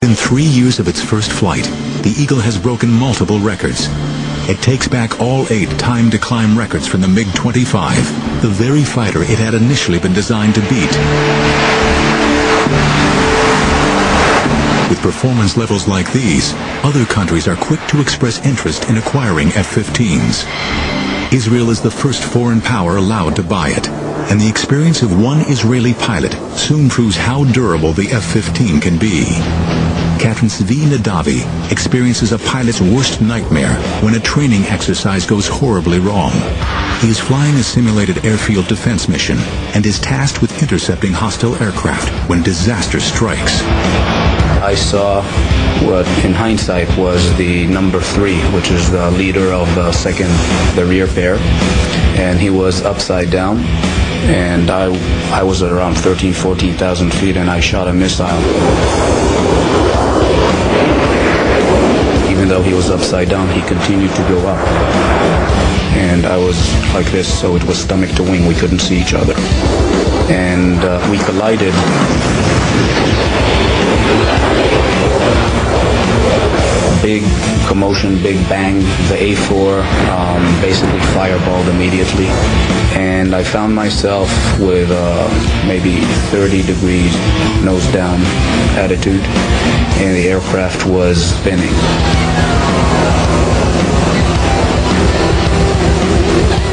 Within 3 years of its first flight, the Eagle has broken multiple records. It takes back all 8 time-to-climb records from the MiG-25, the very fighter it had initially been designed to beat. With performance levels like these, other countries are quick to express interest in acquiring F-15s. Israel is the first foreign power allowed to buy it, and the experience of one Israeli pilot soon proves how durable the F-15 can be. Captain Zvi Nadavi experiences a pilot's worst nightmare when a training exercise goes horribly wrong. He is flying a simulated airfield defense mission and is tasked with intercepting hostile aircraft when disaster strikes. I saw what in hindsight was the number 3, which is the leader of the rear pair, and he was upside down, and I was at around 14,000 feet, and I shot a missile. Even though he was upside down, he continued to go up, and I was like this, so it was stomach to wing. We couldn't see each other, and we collided. Big commotion, big bang. The A4 basically fireballed immediately, and I found myself with maybe 30 degrees nose down attitude, and the aircraft was spinning.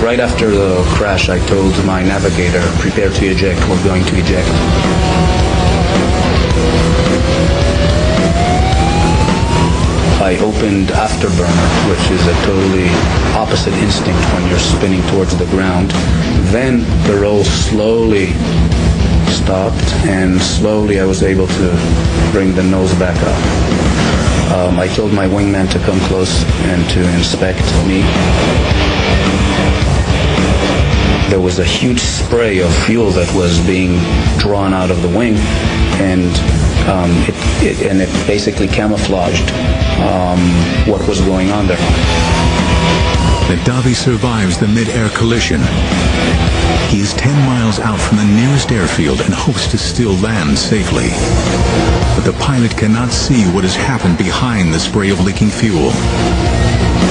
Right after the crash, I told my navigator, prepare to eject, we're going to eject. I opened afterburner, which is a totally opposite instinct when you're spinning towards the ground. Then the roll slowly stopped, and slowly I was able to bring the nose back up. I told my wingman to come close and to inspect me. There was a huge spray of fuel that was being drawn out of the wing, and it basically camouflaged what was going on there. Nadavi survives the mid-air collision. He is 10 miles out from the nearest airfield and hopes to still land safely. But the pilot cannot see what has happened behind the spray of leaking fuel.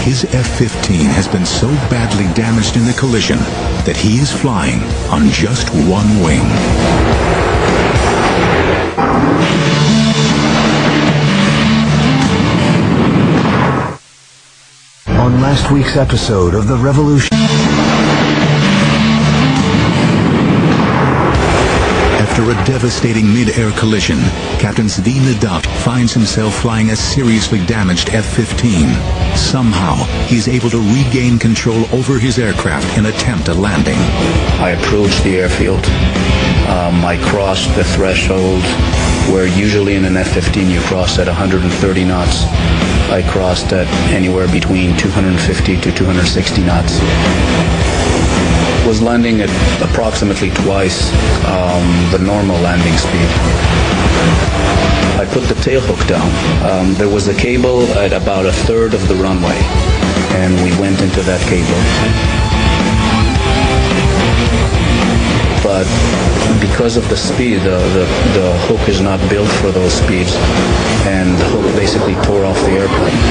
His F-15 has been so badly damaged in the collision that he is flying on just one wing. On last week's episode of The Revolution. After a devastating mid-air collision, Captain Zvi Nadavi finds himself flying a seriously damaged F-15. Somehow, he's able to regain control over his aircraft and attempt a landing. I approached the airfield. I crossed the threshold where usually in an F-15 you cross at 130 knots. I crossed at anywhere between 250 to 260 knots. Was landing at approximately twice the normal landing speed. I put the tail hook down. There was a cable at about 1/3 of the runway, and we went into that cable. But because of the speed, the hook is not built for those speeds, and the hook basically tore off the airplane.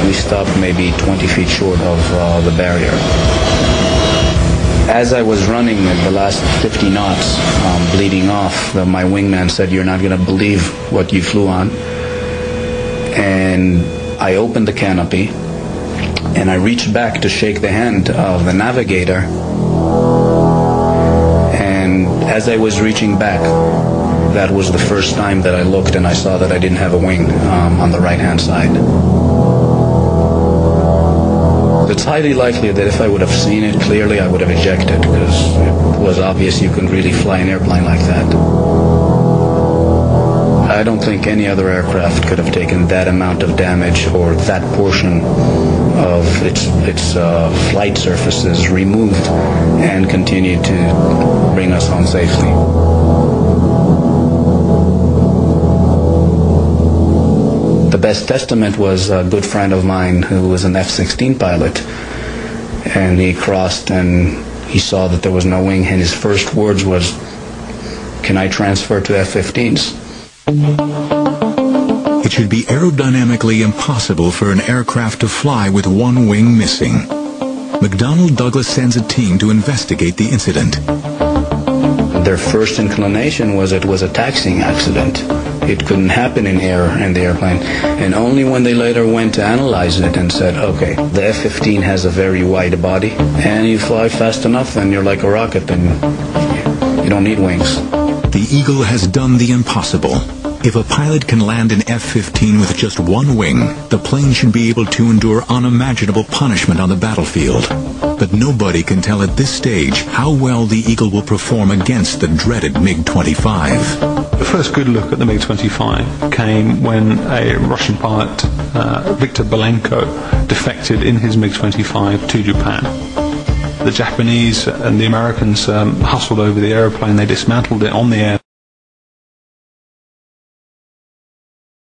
We stopped maybe 20 feet short of the barrier. As I was running at the last 50 knots, bleeding off, my wingman said, "You're not going to believe what you flew on." And I opened the canopy, and I reached back to shake the hand of the navigator. And as I was reaching back, that was the first time that I looked and I saw that I didn't have a wing on the right-hand side. It's highly likely that if I would have seen it clearly, I would have ejected, because it was obvious you couldn't really fly an airplane like that. I don't think any other aircraft could have taken that amount of damage, or that portion of its flight surfaces removed and continued to bring us home safely. The best testament was a good friend of mine who was an F-16 pilot, and he crossed and he saw that there was no wing, and his first words was, "Can I transfer to F-15s?" It should be aerodynamically impossible for an aircraft to fly with one wing missing. McDonnell Douglas sends a team to investigate the incident. Their first inclination was it was a taxiing accident. It couldn't happen in air in the airplane. And only when they later went to analyze it and said, okay, the F-15 has a very wide body, and you fly fast enough, then you're like a rocket, then you don't need wings. The Eagle has done the impossible. If a pilot can land an F-15 with just one wing, the plane should be able to endure unimaginable punishment on the battlefield. But nobody can tell at this stage how well the Eagle will perform against the dreaded MiG-25. The first good look at the MiG-25 came when a Russian pilot, Viktor Belenko, defected in his MiG-25 to Japan. The Japanese and the Americans hustled over the airplane. They dismantled it on the air.